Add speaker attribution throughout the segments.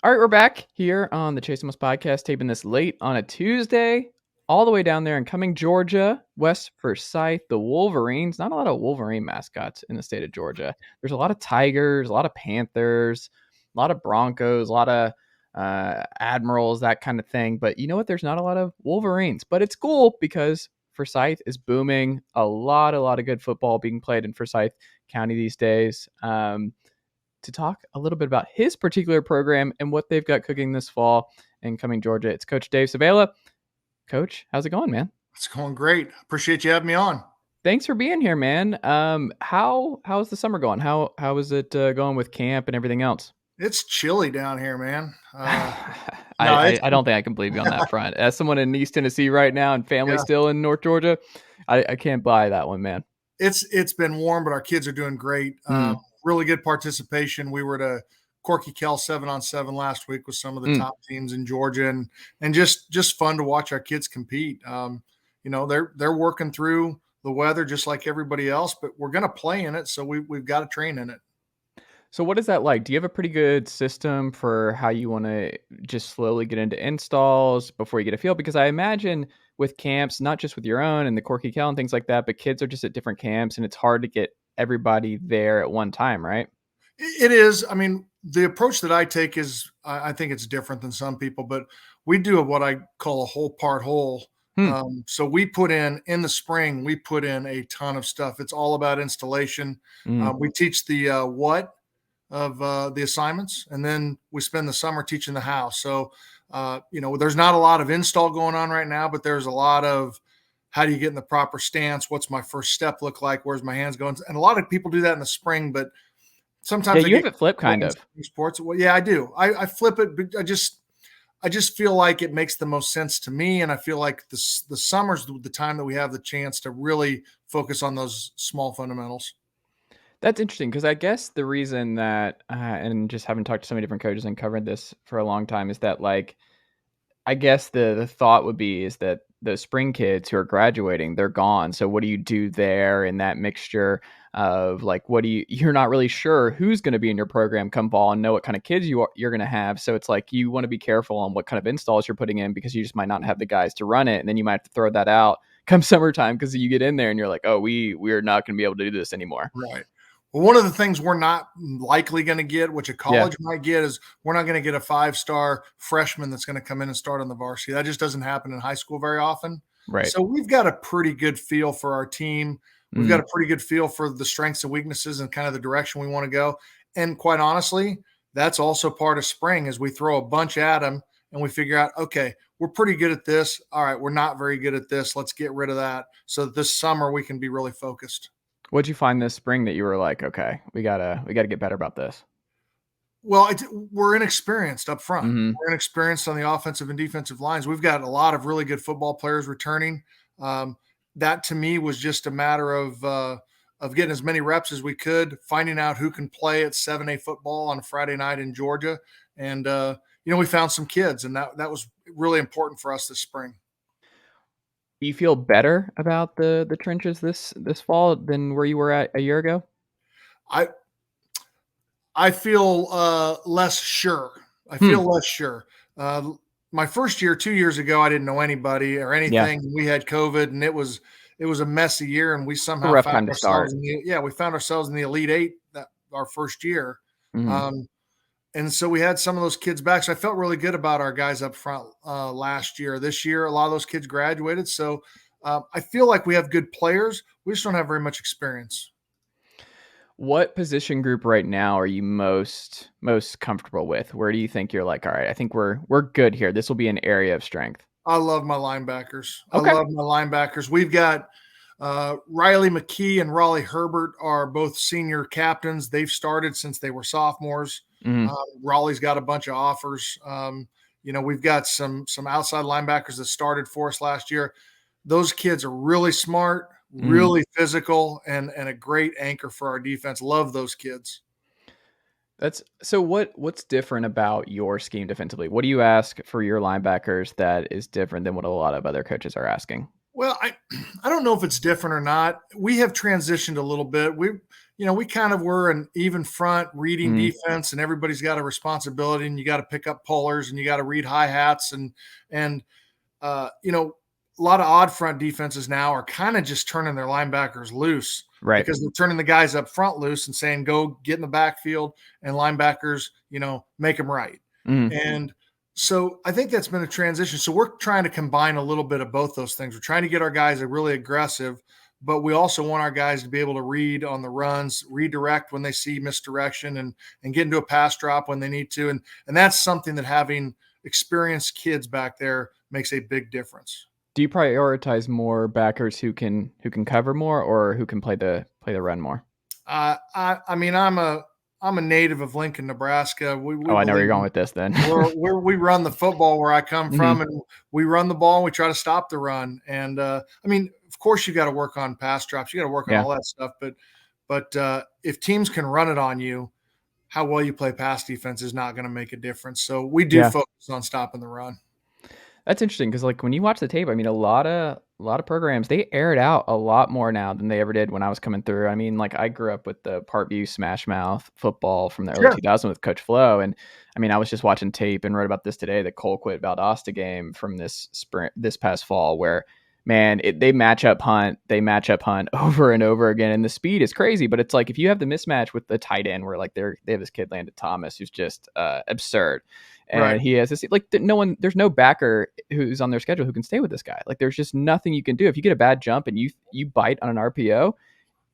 Speaker 1: All right, we're back here on the Chase Amos podcast, taping this late on a Tuesday, all the way down there in Cumming, Georgia, West Forsyth, the Wolverines. Not a lot of Wolverine mascots in the state of Georgia. There's a lot of Tigers, a lot of Panthers, a lot of Broncos, a lot of Admirals, that kind of thing. But you know what? There's not a lot of Wolverines. But it's cool because Forsyth is booming. A lot of good football being played in Forsyth County these days. To talk a little bit about his particular program and what they've got cooking this fall in Cumming, Georgia. It's Coach Dave Svehla. Coach, how's it going, man?
Speaker 2: It's going great. Appreciate you having me on.
Speaker 1: Thanks for being here, man. How's the summer going? How is it going with camp and everything else?
Speaker 2: It's chilly down here, man. No,
Speaker 1: I don't think I can believe you on that front. As someone in East Tennessee right now and family
Speaker 2: yeah,
Speaker 1: still in North Georgia, I can't buy that one, man.
Speaker 2: it's been warm, but our kids are doing great.
Speaker 1: Mm,
Speaker 2: Really good participation. We were to Corky Kell 7-on-7 last week with some of the
Speaker 1: mm.
Speaker 2: top teams in Georgia, and just fun to watch our kids compete. They're working through the weather just like everybody else, but we're going to play in it, so we've got to train in it.
Speaker 1: So what is that like? Do you have a pretty good system for how you want to just slowly get into installs before you get a feel? Because I imagine with camps, not just with your own and the Corky Kell and things like that, but kids are just at different camps and it's hard to get everybody there at one time, right?
Speaker 2: It is. I mean, the approach that I take is, I think it's different than some people, but we do what I call a whole part whole.
Speaker 1: Hmm.
Speaker 2: So we put in the spring, we put in a ton of stuff. It's all about installation.
Speaker 1: Mm.
Speaker 2: We teach the what of the assignments, and then we spend the summer teaching the how. So, there's not a lot of install going on right now, but there's a lot of how do you get in the proper stance? What's my first step look like? Where's my hands going? And a lot of people do that in the spring, but
Speaker 1: Yeah,
Speaker 2: sometimes I
Speaker 1: you
Speaker 2: get
Speaker 1: have it flipped kind
Speaker 2: in
Speaker 1: of.
Speaker 2: sports. Well, yeah, I do. I flip it, but I just feel like it makes the most sense to me, and I feel like the summer's the time that we have the chance to really focus on those small fundamentals.
Speaker 1: That's interesting because I guess the reason that, and just having talked to so many different coaches and covered this for a long time is that like I guess the thought would be is that the spring kids who are graduating, they're gone. So what do you do there in that mixture of like what do you're not really sure who's going to be in your program come fall and know what kind of kids you're going to have. So it's like you want to be careful on what kind of installs you're putting in because you just might not have the guys to run it, and then you might have to throw that out come summertime because you get in there and you're like, oh, we're not going to be able to do this anymore.
Speaker 2: Right. Well, one of the things we're not likely going to get, which a
Speaker 1: Yeah,
Speaker 2: college might get, is we're not going to get a 5-star freshman that's going to come in and start on the varsity. That just doesn't happen in high school very often.
Speaker 1: right.
Speaker 2: So we've got a pretty good feel for our team. We've got
Speaker 1: Mm.
Speaker 2: a pretty good feel for the strengths and weaknesses and kind of the direction we want to go. And quite honestly, that's also part of spring as we throw a bunch at them and we figure out, okay, we're pretty good at this. All right, we're not very good at this. Let's get rid of that so that this summer we can be really focused.
Speaker 1: What'd you find this spring that you were like, okay, we gotta get better about this?
Speaker 2: Well, we're inexperienced up front.
Speaker 1: Mm-hmm.
Speaker 2: We're inexperienced on the offensive and defensive lines. We've got a lot of really good football players returning. That to me was just a matter of getting as many reps as we could, finding out who can play at 7A football on a Friday night in Georgia, and we found some kids, and that was really important for us this spring.
Speaker 1: Do you feel better about the trenches this fall than where you were at a year ago?
Speaker 2: I I feel less sure. I
Speaker 1: Hmm.
Speaker 2: feel less sure. Uh, my first year, 2 years ago, I didn't know anybody or
Speaker 1: Yeah,
Speaker 2: anything. We had COVID, and it was a messy year, and we
Speaker 1: it's a
Speaker 2: somehow
Speaker 1: rough
Speaker 2: found
Speaker 1: time to
Speaker 2: ourselves
Speaker 1: start.
Speaker 2: we found ourselves in the Elite Eight that our first year.
Speaker 1: Mhm.
Speaker 2: Um, and so we had some of those kids back. So I felt really good about our guys up front last year. This year, a lot of those kids graduated. So I feel like we have good players. We just don't have very much experience.
Speaker 1: What position group right now are you most comfortable with? Where do you think you're like, all right, I think we're good here. This will be an area of strength.
Speaker 2: I love my linebackers. I
Speaker 1: Okay.
Speaker 2: love my linebackers. We've got Riley McKee and Raleigh Herbert are both senior captains. They've started since they were sophomores.
Speaker 1: Mhm.
Speaker 2: Raleigh's got a bunch of offers. We've got some outside linebackers that started for us last year. Those kids are really smart,
Speaker 1: Mhm.
Speaker 2: really physical, and a great anchor for our defense. Love those kids.
Speaker 1: That's so what's different about your scheme defensively? What do you ask for your linebackers that is different than what a lot of other coaches are asking?
Speaker 2: Well, I don't know if it's different or not. We have transitioned a little bit. we kind of were an even front reading
Speaker 1: Mm,
Speaker 2: defense, and everybody's got a responsibility, and you got to pick up pullers, and you got to read hi hats, and a lot of odd front defenses now are kind of just turning their linebackers loose
Speaker 1: right.
Speaker 2: because they're turning the guys up front loose and saying, go get in the backfield, and linebackers, make them right.
Speaker 1: Mm,
Speaker 2: And so I think that's been a transition. So we're trying to combine a little bit of both those things. We're trying to get our guys really aggressive, but we also want our guys to be able to read on the runs, redirect when they see misdirection, and get into a pass drop when they need to. And that's something that having experienced kids back there makes a big difference.
Speaker 1: do you prioritize more backers who can cover more or who can play the run more?
Speaker 2: I mean, I'm a native of Lincoln, Nebraska. We
Speaker 1: Oh, I know where you're
Speaker 2: believe
Speaker 1: going with this then.
Speaker 2: we run the football where I come
Speaker 1: Mhm.
Speaker 2: from, and we run the ball and we try to stop the run. And I mean, of course, you got to work on pass drops, you got to work on
Speaker 1: Yeah.
Speaker 2: all that stuff. But if teams can run it on you, how well you play pass defense is not going to make a difference. So we do
Speaker 1: Yeah.
Speaker 2: focus on stopping the run.
Speaker 1: That's interesting because, like, when you watch the tape, I mean, a lot of programs, they air it out a lot more now than they ever did when I was coming through. I mean, like, I grew up with the Parkview Smash Mouth football from the early
Speaker 2: Sure.
Speaker 1: 2000s with Coach Flo, and I mean, I was just watching tape and wrote about this today, the Colquitt Valdosta game from this past fall, where man, they match up hunt over and over again, and the speed is crazy. But it's like if you have the mismatch with the tight end, where like they have this kid Landon Thomas who's just absurd,
Speaker 2: Right.
Speaker 1: and he has this like there's no backer who's on their schedule who can stay with this guy. Like there's just nothing you can do if you get a bad jump and you bite on an RPO.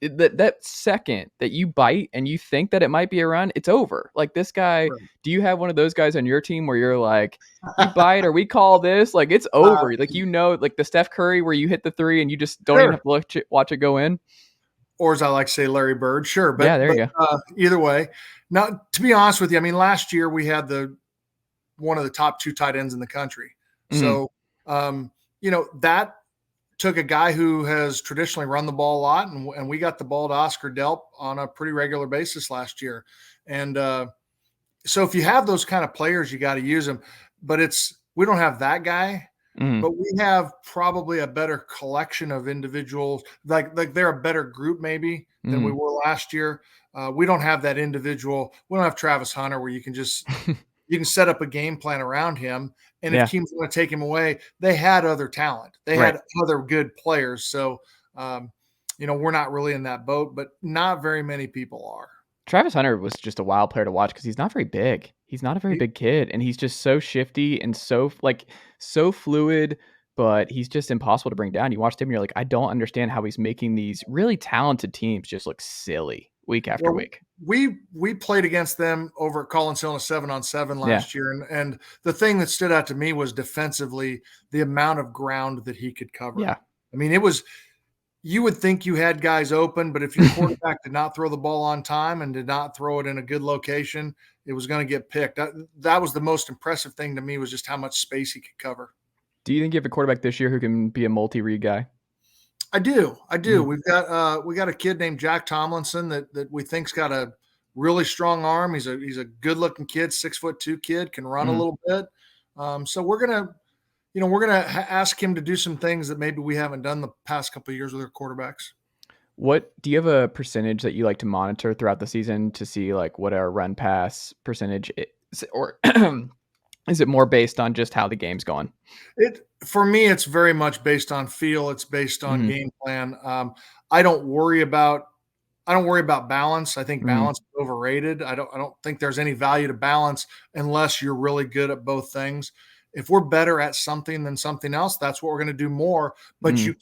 Speaker 1: That second that you bite and you think that it might be a run, it's over. Like this guy,
Speaker 2: Right.
Speaker 1: do you have one of those guys on your team where you're like, you bite or we call this? Like it's over. Like like the Steph Curry where you hit the three and you just don't even
Speaker 2: Sure.
Speaker 1: have to watch it go in.
Speaker 2: Or as I like to say, Larry Bird. Sure.
Speaker 1: Yeah,
Speaker 2: But
Speaker 1: there you go.
Speaker 2: either way, now to be honest with you, I mean, last year we had one of the top two tight ends in the country.
Speaker 1: Mhm.
Speaker 2: So, that took a guy who has traditionally run the ball a lot, and we got the ball to Oscar Delp on a pretty regular basis last year. And so if you have those kind of players, you got to use them. But we don't have that guy,
Speaker 1: Mhm.
Speaker 2: but we have probably a better collection of individuals. Like they're a better group maybe than we
Speaker 1: Mhm.
Speaker 2: were last year. We don't have that individual. We don't have Travis Hunter where you can set up a game plan around him. And if
Speaker 1: Yeah.
Speaker 2: teams want to take him away, they had other talent. They
Speaker 1: Right.
Speaker 2: had other good players. So, we're not really in that boat, but not very many people are.
Speaker 1: Travis Hunter was just a wild player to watch because he's not very big. He's not a very
Speaker 2: He-
Speaker 1: big kid, and he's just so shifty and so fluid. But he's just impossible to bring down. You watch him, and you're like, I don't understand how he's making these really talented teams just look silly week after
Speaker 2: Well,
Speaker 1: week.
Speaker 2: we played against them over at Collins Hill in a 7-on-7
Speaker 1: Yeah,
Speaker 2: last year, and the thing that stood out to me was defensively the amount of ground that he could cover.
Speaker 1: yeah,
Speaker 2: I mean, it was you would think you had guys open, but if your quarterback did not throw the ball on time and did not throw it in a good location, it was going to get picked. That was the most impressive thing to me was just how much space he could cover.
Speaker 1: Do you think you have a quarterback this year who can be a multi-read guy?
Speaker 2: I do. I do.
Speaker 1: Mhm.
Speaker 2: We got a kid named Jack Tomlinson that we think's got a really strong arm. He's a good looking kid, 6'2" kid, can run a
Speaker 1: Mhm.
Speaker 2: little bit. So we're gonna ask him to do some things that maybe we haven't done the past couple of years with our quarterbacks.
Speaker 1: What do you have a percentage that you like to monitor throughout the season to see like what our run pass percentage is, or is it more based on just how the game's going?
Speaker 2: It for me, it's very much based on feel. It's based on
Speaker 1: Mhm.
Speaker 2: game plan. I don't worry about I don't worry about balance. I think
Speaker 1: Mhm.
Speaker 2: balance is overrated. I don't think there's any value to balance unless you're really good at both things. If we're better at something than something else, that's what we're going to do more. But
Speaker 1: Mhm.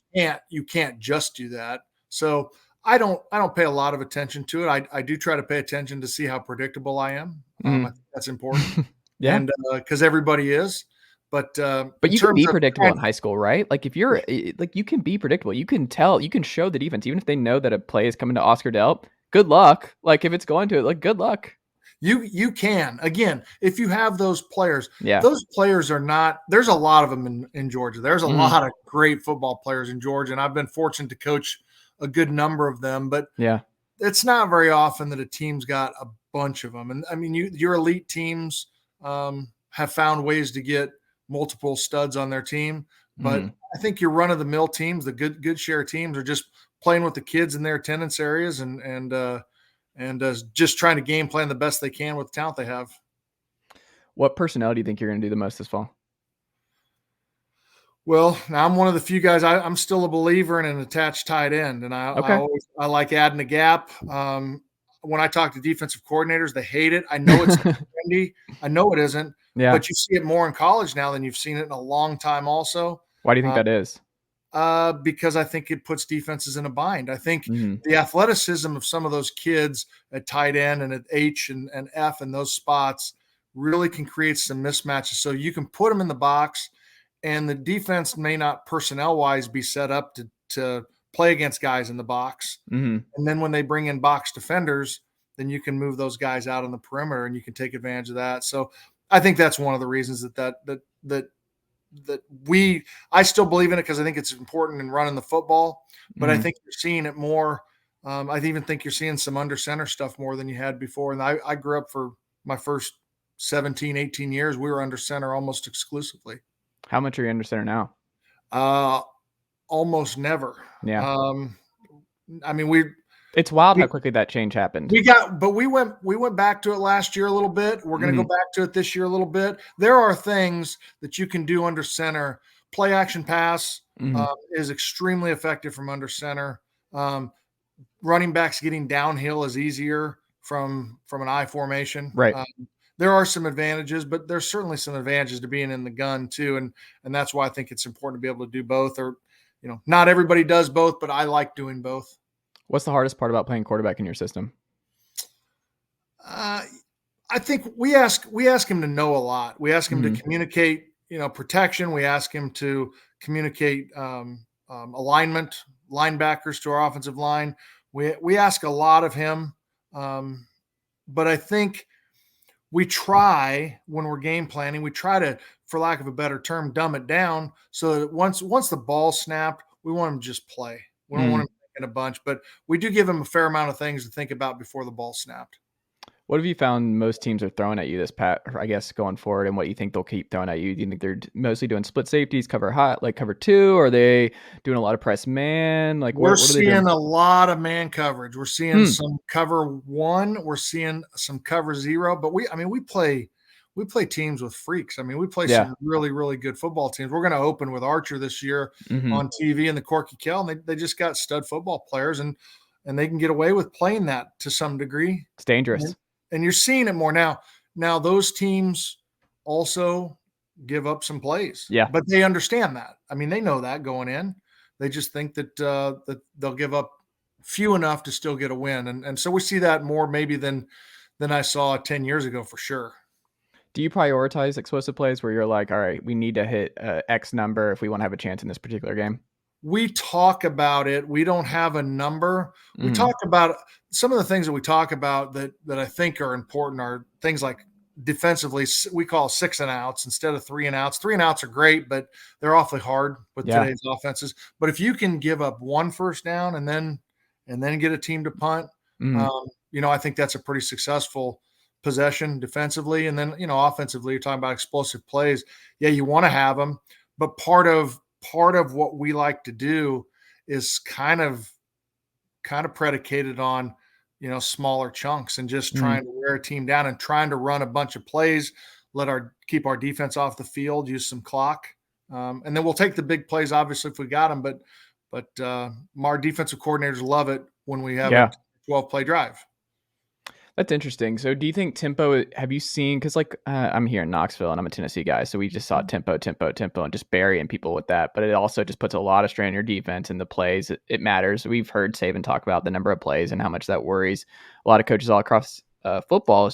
Speaker 2: you can't just do that. So I don't pay a lot of attention to it. I do try to pay attention to see how predictable I am. I
Speaker 1: Mhm.
Speaker 2: think that's important,
Speaker 1: Yeah.
Speaker 2: and because everybody is. But
Speaker 1: But
Speaker 2: in
Speaker 1: you can
Speaker 2: terms
Speaker 1: be
Speaker 2: of
Speaker 1: predictable in high school, right? Like if you're like you can be predictable. You can tell, you can show the defense even if they know that a play is coming to Oscar Delp. Good luck. Like if it's going to it, like good luck.
Speaker 2: You can again if you have those players.
Speaker 1: Yeah.
Speaker 2: Those players are not. There's a lot of them in Georgia. There's a
Speaker 1: Mhm.
Speaker 2: lot of great football players in Georgia, and I've been fortunate to coach a good number of them. But
Speaker 1: Yeah.
Speaker 2: it's not very often that a team's got a bunch of them. And I mean, your elite teams have found ways to get multiple studs on their team. But
Speaker 1: Mhm.
Speaker 2: I think your run of the mill teams, the good share teams, are just playing with the kids in their attendance areas and and just trying to game plan the best they can with the talent they have.
Speaker 1: What personnel do you think you're going to do the most this fall?
Speaker 2: Well, now I'm one of the few guys. I'm still a believer in an attached tight end, and
Speaker 1: Okay.
Speaker 2: I like adding a gap. When I talk to defensive coordinators, they hate it. I know it's trendy. I know it isn't,
Speaker 1: Yeah.
Speaker 2: but you see it more in college now than you've seen it in a long time. Also,
Speaker 1: Why do you think that is?
Speaker 2: because I think it puts defenses in a bind. I think
Speaker 1: Mm-hmm.
Speaker 2: the athleticism of some of those kids at tight end and at H and F and those spots really can create some mismatches. So you can put them in the box, and the defense may not personnel wise be set up to play against guys in the box.
Speaker 1: Mm-hmm.
Speaker 2: And then when they bring in box defenders, then you can move those guys out on the perimeter and you can take advantage of that. So I think that's one of the reasons that I still believe in it, because I think it's important in running the football, but I
Speaker 1: Mm-hmm.
Speaker 2: think you're seeing it more. I even think you're seeing some under center stuff more than you had before. And I grew up for my first 17, 18 years. We were under center almost exclusively.
Speaker 1: How much are you under center now?
Speaker 2: Uh, Almost never.
Speaker 1: Yeah.
Speaker 2: I mean, we
Speaker 1: It's wild how
Speaker 2: we
Speaker 1: quickly that change happened.
Speaker 2: we went back to it last year a little bit. We're going to
Speaker 1: Mm-hmm.
Speaker 2: go back to it this year a little bit. There are things that you can do under center. Play action pass
Speaker 1: Mm-hmm.
Speaker 2: is extremely effective from under center. Um, Running backs getting downhill is easier from an I formation.
Speaker 1: Right.
Speaker 2: There are some advantages, but there's certainly some advantages to being in the gun too, and that's why I think it's important to be able to do both. Or, not everybody does both, but I like doing both.
Speaker 1: What's the hardest part about playing quarterback in your system?
Speaker 2: Uh, I think we ask him to know a lot. We ask him
Speaker 1: Mm-hmm.
Speaker 2: to communicate, protection. We ask him to communicate alignment, linebackers to our offensive line. We ask a lot of him, but I think we try, when we're game planning, we try to, for lack of a better term, dumb it down so that once the ball's snapped, we want him to just play. We don't want him thinking a bunch, but we do give him a fair amount of things to think about before the ball's snapped.
Speaker 1: What have you found most teams are throwing at you I guess, going forward, and what you think they'll keep throwing at you? Do you think they're mostly doing split safeties, cover hot, like cover two? Or are they doing a lot of press man? Like,
Speaker 2: We're
Speaker 1: what are they doing?
Speaker 2: seeing a lot of man coverage. We're seeing some cover one. We're seeing some cover zero. But we play teams with freaks. I mean, we play
Speaker 1: Yeah.
Speaker 2: some really, really good football teams. We're going to open with Archer this year
Speaker 1: Mm-hmm.
Speaker 2: on TV in the Corky Kell, and they just got stud football players, and they can get away with playing that to some degree.
Speaker 1: It's dangerous.
Speaker 2: And you're seeing it more now. Now those teams also give up some plays,
Speaker 1: Yeah.
Speaker 2: but they understand that. I mean, they know that going in. They just think that that they'll give up few enough to still get a win, and so we see that more maybe than I saw 10 years ago for sure.
Speaker 1: Do you prioritize explosive plays where you're like, all right, we need to hit X number if we want to have a chance in this particular game?
Speaker 2: We talk about it. We don't have a number. We
Speaker 1: Mm-hmm.
Speaker 2: talk about some of the things that we talk about that I think are important are things like defensively. We call 6 and outs instead of 3 and outs. 3 and outs are great, but they're awfully hard with today's offenses. But if you can give up one first down and then get a team to punt, I think that's a pretty successful possession defensively. And then, offensively, you're talking about explosive plays. Yeah, you want to have them, but part of what we like to do is kind of predicated on, smaller chunks and just trying to wear a team down and trying to run a bunch of plays, keep our defense off the field, use some clock. And then we'll take the big plays, obviously, if we got them, but our defensive coordinators love it when we have a 12-play drive.
Speaker 1: That's interesting. So do you think tempo, have you seen, because I'm here in Knoxville and I'm a Tennessee guy, so we just saw tempo and just burying people with that, but it also just puts a lot of strain on your defense and the plays. It matters. We've heard Saban talk about the number of plays and how much that worries a lot of coaches all across football.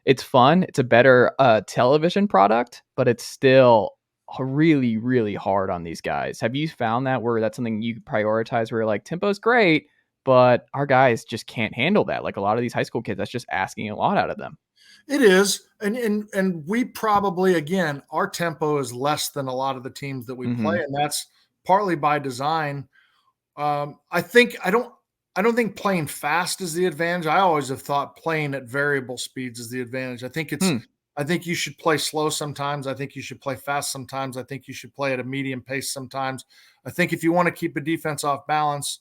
Speaker 1: It's fun. It's a better television product, but it's still really, really hard on these guys. Have you found that where that's something you prioritize where you're like, tempo's great, but our guys just can't handle that? Like a lot of these high school kids, that's just asking a lot out of them.
Speaker 2: It is. And we probably, again, our tempo is less than a lot of the teams that we play. And that's partly by design. I don't think playing fast is the advantage. I always have thought playing at variable speeds is the advantage. I think you should play slow sometimes. I think you should play fast sometimes. I think you should play at a medium pace sometimes. I think if you want to keep a defense off balance,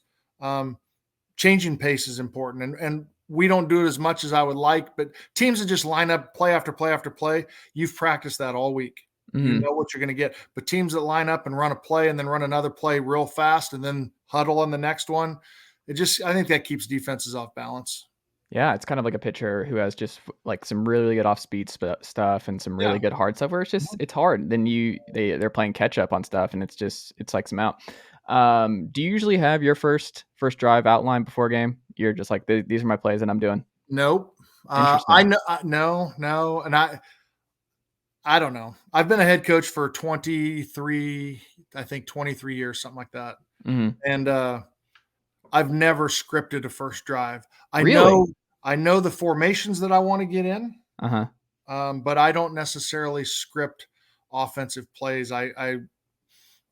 Speaker 2: changing pace is important. And we don't do it as much as I would like, but teams that just line up play after play after play, you've practiced that all week. You
Speaker 1: Mhm.
Speaker 2: know what you're going to get. But teams that line up and run a play and then run another play real fast and then huddle on the next one, I think that keeps defenses off balance.
Speaker 1: Yeah, it's kind of like a pitcher who has just like some really good off speed stuff and some really
Speaker 2: Yeah.
Speaker 1: good hard stuff where it's hard. Then they're playing catch up on stuff and it psychs them out. Do you usually have your first drive outline before a game? You're just like these are my plays and I'm doing.
Speaker 2: Nope. I
Speaker 1: Interesting.
Speaker 2: know. No. And I don't know. I've been a head coach for 23, I think 23 years, something like that.
Speaker 1: Mhm.
Speaker 2: And I've never scripted a first drive. I
Speaker 1: Really?
Speaker 2: know I know the formations that I want to get in,
Speaker 1: Uh-huh.
Speaker 2: but I don't necessarily script offensive plays. I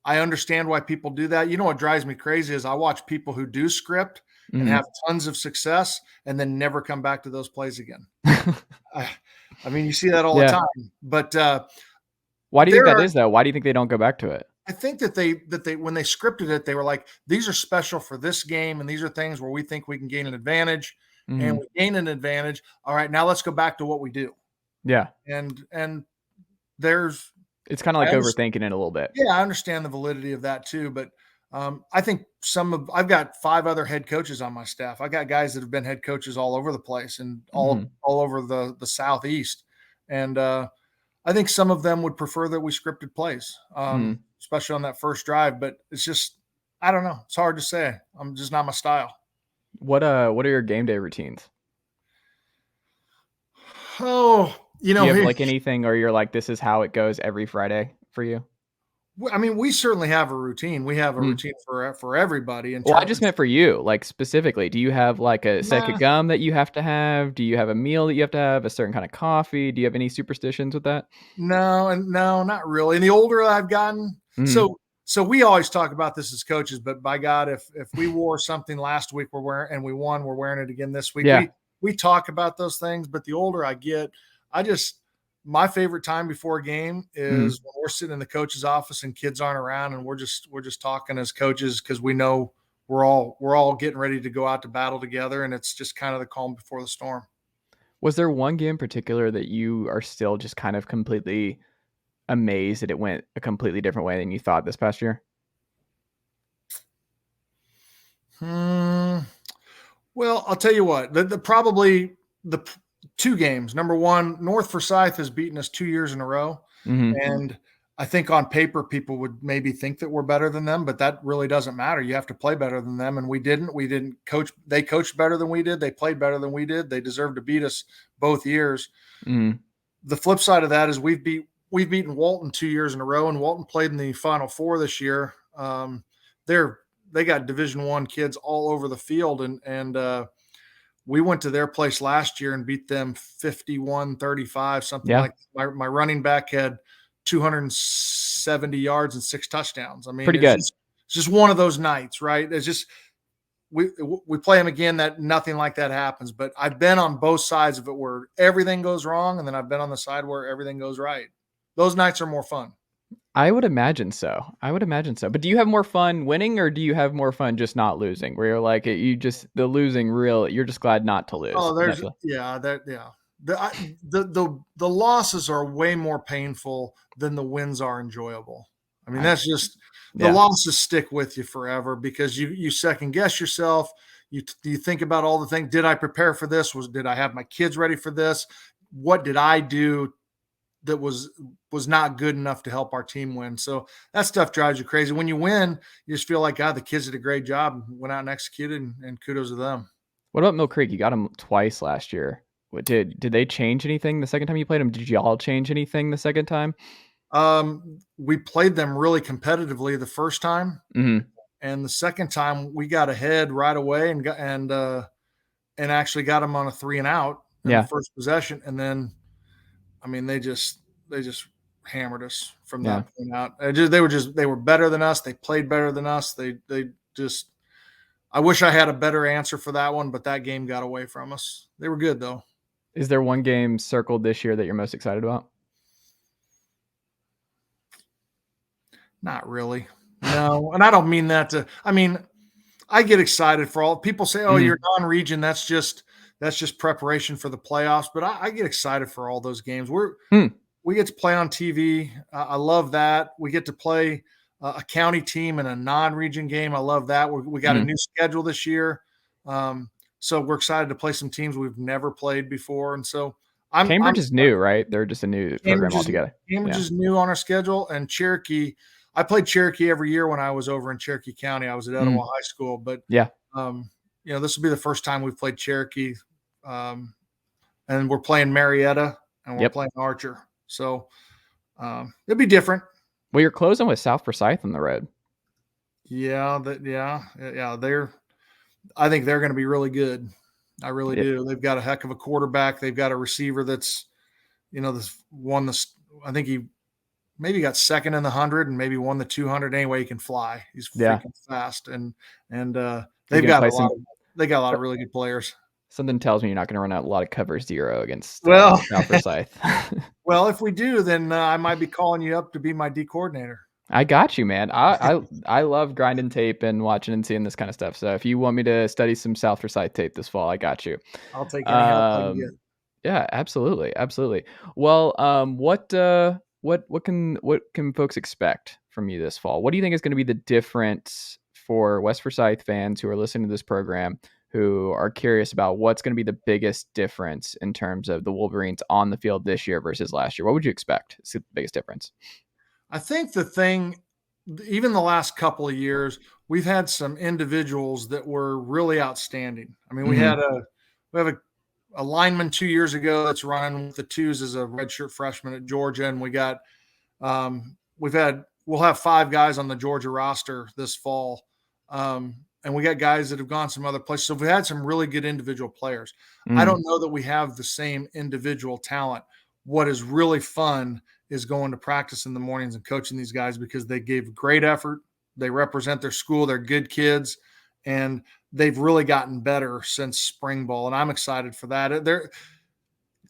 Speaker 2: understand why people do that. You know what drives me crazy is I watch people who do script and
Speaker 1: Mhm.
Speaker 2: have tons of success and then never come back to those plays again. I, I mean, you see that all the
Speaker 1: Yeah.
Speaker 2: time. But
Speaker 1: Why do you think
Speaker 2: there
Speaker 1: that
Speaker 2: are
Speaker 1: is though? Why do you think they don't go back to it?
Speaker 2: I think that they when they scripted it, they were like, these are special for this game, and these are things where we think we can gain an advantage, and
Speaker 1: Mhm.
Speaker 2: we gain an advantage. All right, now let's go back to what we do.
Speaker 1: Yeah.
Speaker 2: And there's
Speaker 1: It's kind of
Speaker 2: I
Speaker 1: like
Speaker 2: understand,
Speaker 1: overthinking it a little bit.
Speaker 2: yeah, I understand the validity of that too, but I think I've got 5 other head coaches on my staff. I got guys that have been head coaches all over the place and
Speaker 1: Mhm.
Speaker 2: all over the southeast, and I think some of them would prefer that we scripted plays,
Speaker 1: Mhm.
Speaker 2: especially on that first drive. But it's just, I don't know. It's hard to say. I'm just not my style.
Speaker 1: What are your game day routines?
Speaker 2: Oh,
Speaker 1: Do you have
Speaker 2: here,
Speaker 1: like anything or you're like this is how it goes every Friday for you?
Speaker 2: I mean, we certainly have a routine. We have a
Speaker 1: Mm.
Speaker 2: routine for everybody in
Speaker 1: Well, I just
Speaker 2: terms.
Speaker 1: meant for you, like specifically. Do you have like a set of
Speaker 2: Nah,
Speaker 1: gum that you have to have? Do you have a meal that you have to have? A certain kind of coffee? Do you have any superstitions with that?
Speaker 2: no, not really. And the older I've gotten,
Speaker 1: Mhm.
Speaker 2: so we always talk about this as coaches. But by God, if we wore something last week, we're wearing and we won, we're wearing it again this week.
Speaker 1: Yeah.
Speaker 2: We talk about those things. But the older I get, I just my favorite time before a game is
Speaker 1: Mhm.
Speaker 2: when we're sitting in the coach's office and kids aren't around, and we're just talking as coaches because we know we're all getting ready to go out to battle together, and it's just kind of the calm before the storm.
Speaker 1: Was there one game in particular that you are still just kind of completely amazed that it went a completely different way than you thought this past year?
Speaker 2: Hmm. Well, I'll tell you what. Probably the 2 games. Number one, North Forsyth has beaten us 2 years in a row,
Speaker 1: Mhm.
Speaker 2: and I think on paper people would maybe think that we're better than them, but that really doesn't matter. You have to play better than them, and we didn't. We didn't coach. They coached better than we did. They played better than we did. They deserved to beat us both years.
Speaker 1: Mhm.
Speaker 2: The flip side of that is we've beaten Walton 2 years in a row, and Walton played in the Final Four this year. They're they got Division One kids all over the field, and we went to their place last year and beat them 51-35, something
Speaker 1: Yeah.
Speaker 2: like that. My running back had 270 yards and 6 touchdowns. I mean,
Speaker 1: Pretty good.
Speaker 2: it's just one of those nights, right? It's just we play them again that nothing like that happens. But I've been on both sides of it where everything goes wrong, and then I've been on the side where everything goes right. Those nights are more fun.
Speaker 1: I would imagine so. I would imagine so. But do you have more fun winning or do you have more fun just not losing? Where you're like you just the losing real you're just glad not to lose.
Speaker 2: Oh,
Speaker 1: Is that
Speaker 2: there's yeah, that yeah. The losses are way more painful than the wins are enjoyable. I mean,
Speaker 1: I
Speaker 2: that's just the
Speaker 1: yeah.
Speaker 2: losses stick with you forever because you second guess yourself. You think about all the things. Did I prepare for this? Did I have my kids ready for this? What did I do that was not good enough to help our team win? So that stuff drives you crazy. When you win, you just feel like God, the kids did a great job, went out and executed, and kudos to them.
Speaker 1: What about Mill Creek? You got them twice last year. Did they change anything the second time you played them? Did y'all change anything the second time?
Speaker 2: We played them really competitively the first time,
Speaker 1: Mhm.
Speaker 2: and the second time we got ahead right away and actually got them on a 3 and out in the
Speaker 1: Yeah.
Speaker 2: first possession, and then I mean they just hammered us from
Speaker 1: Yeah.
Speaker 2: that point out. They were better than us. They played better than us. They just I wish I had a better answer for that one, but that game got away from us. They were good though.
Speaker 1: Is there one game circled this year that you're most excited about?
Speaker 2: Not really. No, and I don't mean that to. I mean, I get excited for all people say, "Oh,
Speaker 1: Mhm.
Speaker 2: you're non-region." that's just preparation for the playoffs. But I get excited for all those games.
Speaker 1: Hmm.
Speaker 2: We get to play on TV. I love that. We get to play a county team in a non-region game. I love that. We got a new schedule this year. So we're excited to play some teams we've never played before. And so
Speaker 1: Cambridge is new, right? They're just a new program altogether.
Speaker 2: Cambridge is new on our schedule, and Cherokee. I played Cherokee every year when I was over in Cherokee County. I was at Etowah High School, but
Speaker 1: yeah,
Speaker 2: this will be the first time we've played Cherokee, and we're playing Marietta and we're playing Archer. So it'll be different.
Speaker 1: Well, you're closing with South Forsyth on the road.
Speaker 2: Yeah. I think they're going to be really good. I really do. They've got a heck of a quarterback. They've got a receiver that's, I think he maybe got second in the 100 and maybe won the 200. Anyway, he can fly. He's freaking fast. And they've got a lot of really good players.
Speaker 1: Something tells me you're not going to run out a lot of cover 0 against South Forsyth.
Speaker 2: Well, if we do, then I might be calling you up to be my D coordinator.
Speaker 1: I got you, man. I love grinding tape and watching and seeing this kind of stuff. So if you want me to study some South Forsyth tape this fall, I got you.
Speaker 2: I'll take any help I can get.
Speaker 1: Yeah, absolutely. Well, what can folks expect from you this fall? What do you think is going to be the difference for West Forsyth fans who are listening to this program, who are curious about what's going to be the biggest difference in terms of the Wolverines on the field this year versus last year? What would you expect is the biggest difference?
Speaker 2: I think the thing, even the last couple of years, we've had some individuals that were really outstanding. I mean, we have a lineman 2 years ago that's running with the twos as a redshirt freshman at Georgia, and we'll have 5 guys on the Georgia roster this fall, and we got guys that have gone some other places. So we had some really good individual players. I don't know that we have the same individual talent. What is really fun is going to practice in the mornings and coaching these guys because they gave great effort. They represent their school. They're good kids, and they've really gotten better since spring ball. And I'm excited for that.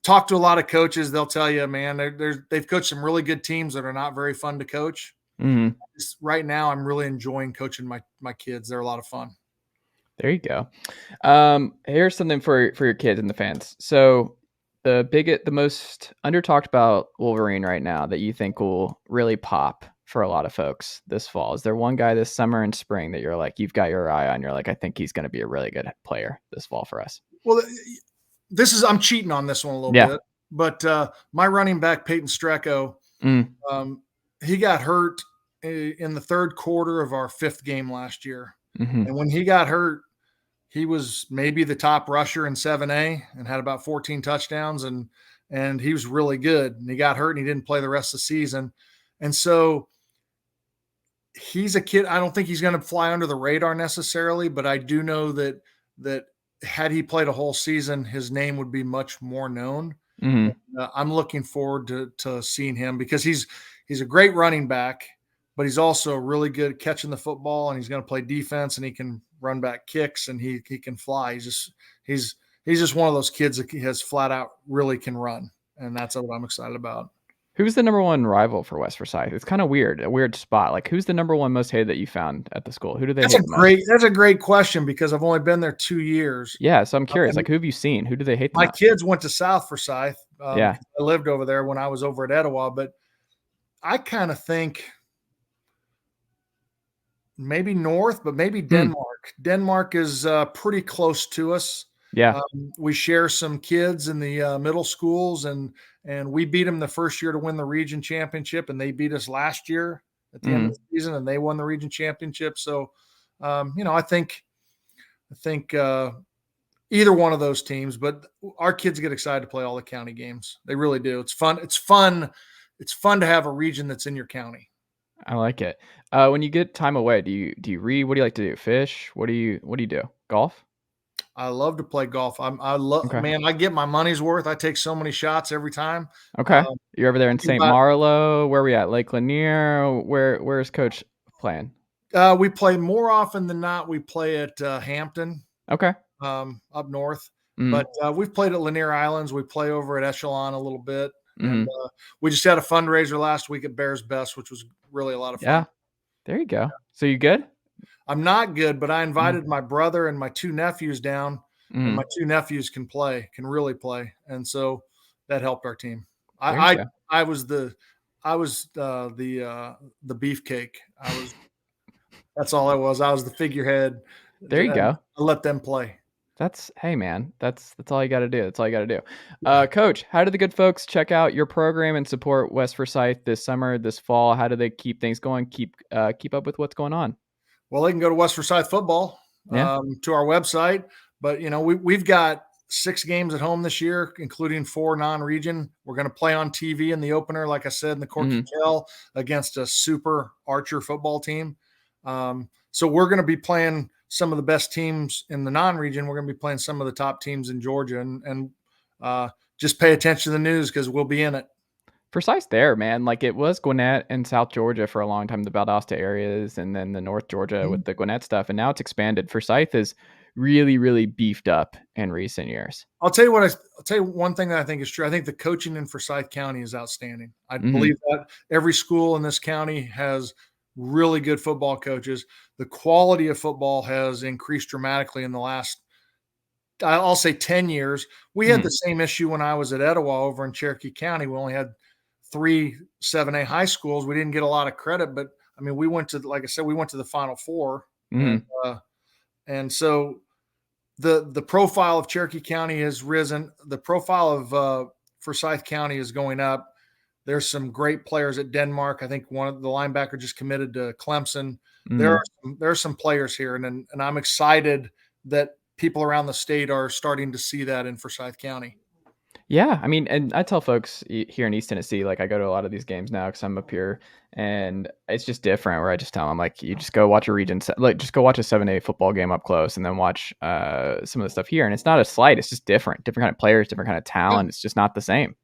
Speaker 2: Talk to a lot of coaches. They'll tell you, man, they've coached some really good teams that are not very fun to coach. Right now, I'm really enjoying coaching my kids. They're a lot of fun.
Speaker 1: There you go. Here's something for your kids and the fans. So the most under talked about Wolverine right now that you think will really pop for a lot of folks this fall? Is there one guy this summer and spring that you're like, you've got your eye on? You're like, I think he's going to be a really good player this fall for us.
Speaker 2: Well, I'm cheating on this one a little bit, but my running back, Peyton Strecco, he got hurt in the third quarter of our 5th game last year. And when he got hurt, he was maybe the top rusher in 7A and had about 14 touchdowns, and he was really good. And he got hurt and he didn't play the rest of the season. And so he's a kid. I don't think he's going to fly under the radar necessarily, but I do know that had he played a whole season, his name would be much more known. I'm looking forward to seeing him because he's a great running back, but he's also really good at catching the football, and he's going to play defense, and he can run back kicks, and he can fly. He's just one of those kids that has flat out really can run, and that's what I'm excited about.
Speaker 1: Who's the number one rival for West Forsyth? It's kind of weird, a weird spot. Like, who's the number one most hated that you found at the school? Who do they hate the most?
Speaker 2: That's a great question because I've only been there 2 years.
Speaker 1: Yeah, so I'm curious. Like, who have you seen? Who do they hate the most?
Speaker 2: My kids went to South Forsyth. I lived over there when I was over at Etowah, but I kind of think maybe North, but maybe Denmark. Denmark is pretty close to us.
Speaker 1: Yeah.
Speaker 2: We share some kids in the middle schools, and we beat them the first year to win the region championship, and they beat us last year at the end of the season, and they won the region championship. So, I think either one of those teams, but our kids get excited to play all the county games. They really do. It's fun. It's fun to have a region that's in your county.
Speaker 1: I like it. When you get time away, do you read? What do you like to do? Fish? What do you do? Golf?
Speaker 2: I love to play golf. Man, I get my money's worth. I take so many shots every time.
Speaker 1: Okay. You're over there in St. Marlowe. Where are we at? Lake Lanier? Where's Coach playing?
Speaker 2: We play more often than not. We play at Hampton.
Speaker 1: Okay.
Speaker 2: Up north. But we've played at Lanier Islands. We play over at Echelon a little bit. And we just had a fundraiser last week at Bears Best, which was really a lot of fun.
Speaker 1: Yeah. There you go. So you good?
Speaker 2: I'm not good, but I invited my brother and my 2 nephews down and
Speaker 1: Mm-hmm.
Speaker 2: my two nephews can really play, and so that helped our team.
Speaker 1: There you
Speaker 2: I
Speaker 1: go.
Speaker 2: I, I was the beefcake. That's all I was. I was the figurehead,
Speaker 1: There you
Speaker 2: and
Speaker 1: go.
Speaker 2: I let them play.
Speaker 1: Hey man, that's all you got to do. That's all you got to do. Coach, how do the good folks check out your program and support West Forsyth this summer, this fall? How do they keep things going? Keep up with what's going on?
Speaker 2: Well, they can go to West Forsyth Football
Speaker 1: Yeah.
Speaker 2: to our website, but we've got 6 games at home this year, including 4 non-region. We're going to play on TV in the opener, like I said, in the Corky
Speaker 1: Mm-hmm.
Speaker 2: Kell against a super Archer football team. So we're going to be playing some of the best teams in the non-region. We're going to be playing some of the top teams in Georgia, and just pay attention to the news because we'll be in it.
Speaker 1: Precise there, man. Like it was Gwinnett and South Georgia for a long time, the Valdosta areas, and then the North Georgia with the Gwinnett stuff, and now it's expanded. Forsyth is really, really beefed up in recent years.
Speaker 2: I'll tell you one thing that I think is true. I think the coaching in Forsyth County is outstanding. I
Speaker 1: Mm-hmm.
Speaker 2: believe that every school in this county has really good football coaches. The quality of football has increased dramatically in the last, I'll say, 10 years. We had
Speaker 1: Mm-hmm.
Speaker 2: the same issue when I was at Etowah over in Cherokee County. We only had 3 7A high schools. We didn't get a lot of credit, but I mean, like I said, we went to the Final Four,
Speaker 1: Mm-hmm.
Speaker 2: and so the profile of Cherokee County has risen. The profile of Forsyth County is going up. There's some great players at Denmark. I think one of the linebacker just committed to Clemson.
Speaker 1: Mm-hmm.
Speaker 2: There are some players here, and I'm excited that people around the state are starting to see that in Forsyth County.
Speaker 1: Yeah, I mean, and I tell folks here in East Tennessee, like I go to a lot of these games now because I'm up here, and it's just different. Where I just tell them, like, you just go watch a like just go watch a 7A football game up close, and then watch some of the stuff here. And it's not a slight; it's just different kind of players, different kind of
Speaker 2: Yeah.
Speaker 1: talent. It's just not the same.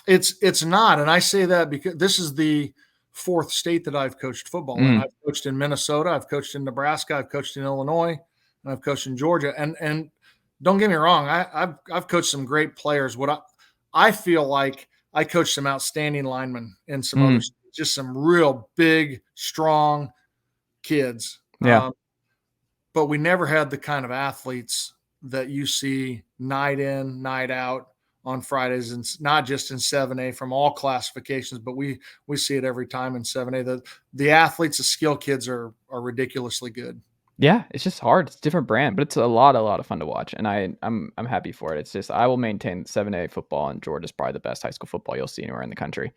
Speaker 2: It's not, and I say that because this is the 4th state that I've coached football in.
Speaker 1: Mm,
Speaker 2: I've coached in Minnesota, I've coached in Nebraska, I've coached in Illinois, and I've coached in Georgia. And don't get me wrong, I've coached some great players. I feel like I coached some outstanding linemen in some other,
Speaker 1: mm,
Speaker 2: just some real big, strong kids.
Speaker 1: yeah.
Speaker 2: But we never had the kind of athletes that you see night in, night out on Fridays, and not just in 7A from all classifications, but we see it every time in 7A. The athletes, the skill kids are ridiculously good.
Speaker 1: Yeah, it's just hard. It's a different brand, but it's a lot of fun to watch, and I'm happy for it. It's just I will maintain 7A football, and Georgia's probably the best high school football you'll see anywhere in the country.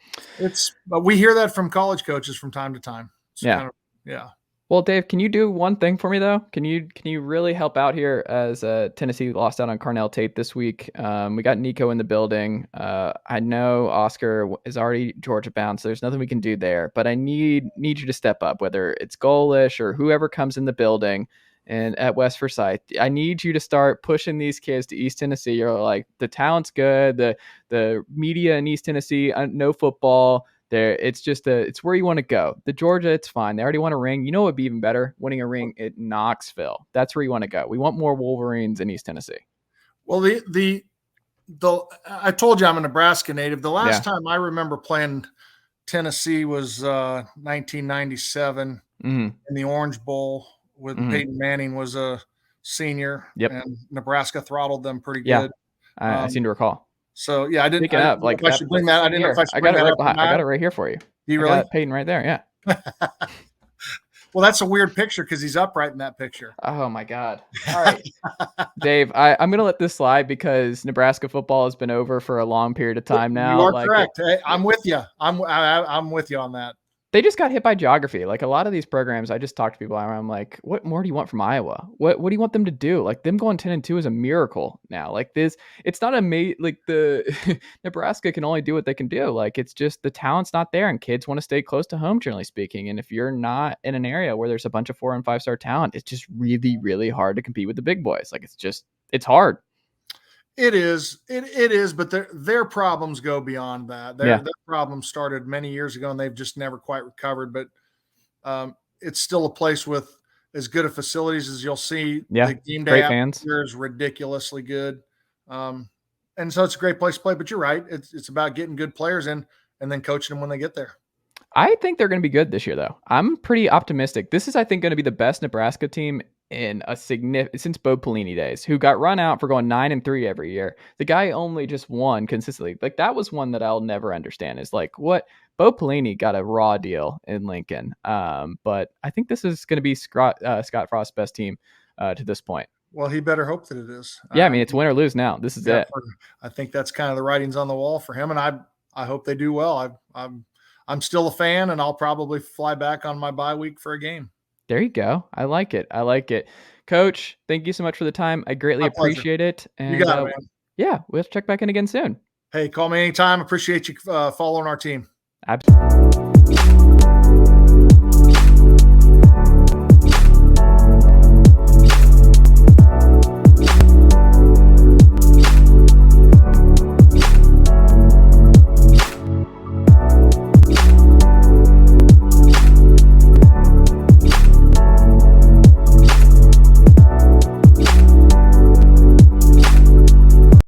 Speaker 2: But we hear that from college coaches from time to time. It's
Speaker 1: Yeah.
Speaker 2: kind of, yeah.
Speaker 1: Well, Dave, can you do one thing for me though? Can you really help out here as Tennessee lost out on Carnell Tate this week? We got Nico in the building. I know Oscar is already Georgia bound, so there's nothing we can do there. But I need you to step up, whether it's Golish or whoever comes in the building. And at West Forsyth, I need you to start pushing these kids to East Tennessee. You're like, the talent's good. The media in East Tennessee, no football. There, it's where you want to go. The Georgia, it's fine. They already won a ring. You know what would be even better? Winning a ring at Knoxville. That's where you want to go. We want more Wolverines in East Tennessee.
Speaker 2: Well, the I told you I'm a Nebraska native. The last
Speaker 1: Yeah.
Speaker 2: time I remember playing Tennessee was 1997
Speaker 1: Mm-hmm.
Speaker 2: in the Orange Bowl with
Speaker 1: Mm-hmm.
Speaker 2: Peyton Manning was a senior,
Speaker 1: Yep.
Speaker 2: and Nebraska throttled them pretty
Speaker 1: Yeah.
Speaker 2: good.
Speaker 1: I
Speaker 2: Um,
Speaker 1: seem to recall.
Speaker 2: so yeah,
Speaker 1: Speaking
Speaker 2: I didn't
Speaker 1: of,
Speaker 2: know
Speaker 1: like
Speaker 2: if I should bring
Speaker 1: that's the
Speaker 2: that. I
Speaker 1: same
Speaker 2: didn't know if I
Speaker 1: year.
Speaker 2: should
Speaker 1: I
Speaker 2: bring
Speaker 1: got it
Speaker 2: that
Speaker 1: right
Speaker 2: up or
Speaker 1: behind. I got
Speaker 2: not.
Speaker 1: it right here for you.
Speaker 2: Do you
Speaker 1: I
Speaker 2: really?
Speaker 1: got Peyton right there. Yeah.
Speaker 2: Well, that's a weird picture because he's upright in that picture.
Speaker 1: Oh my God. All right. Dave, I'm gonna let this slide because Nebraska football has been over for a long period of time
Speaker 2: You
Speaker 1: now.
Speaker 2: are
Speaker 1: Like
Speaker 2: correct. Hey, I'm with you. I'm with you on that.
Speaker 1: they just got hit by geography. Like a lot of these programs, I just talk to people around. I'm like, what more do you want from Iowa? What do you want them to do? Like them going 10-2 is a miracle now. Like this, it's not like the Nebraska can only do what they can do. Like it's just the talent's not there, and kids want to stay close to home, generally speaking. And if you're not in an area where there's a bunch of 4 and 5 star talent, it's just really, really hard to compete with the big boys. Like it's hard.
Speaker 2: It is. It is, but their problems go beyond that.
Speaker 1: Yeah.
Speaker 2: Their problems started many years ago, and they've just never quite recovered. But it's still a place with as good of facilities as you'll see.
Speaker 1: Yeah.
Speaker 2: The game day
Speaker 1: Great fans.
Speaker 2: atmosphere is ridiculously good, and so it's a great place to play. But you're right; it's about getting good players in and then coaching them when they get there.
Speaker 1: I think they're going to be good this year, though. I'm pretty optimistic. This is, I think, going to be the best Nebraska team in a since Bo Pelini days, who got run out for going 9-3 every year. The guy only just won consistently. Like, that was one that I'll never understand, is like, what Bo Pelini got a raw deal in Lincoln. But I think this is going to be Scott Frost's best team to this point.
Speaker 2: Well, he better hope that it is.
Speaker 1: Yeah, I mean, it's win or lose now. This is it.
Speaker 2: I think that's kind of the writings on the wall for him, and I hope they do well. I'm still a fan, and I'll probably fly back on my bye week for a game.
Speaker 1: There you go. I like it. Coach, thank you so much for the time. I greatly appreciate it. And
Speaker 2: you got it, man.
Speaker 1: Yeah, we'll have to check back in again soon.
Speaker 2: Hey, call me anytime. Appreciate you following our team.
Speaker 1: Absolutely.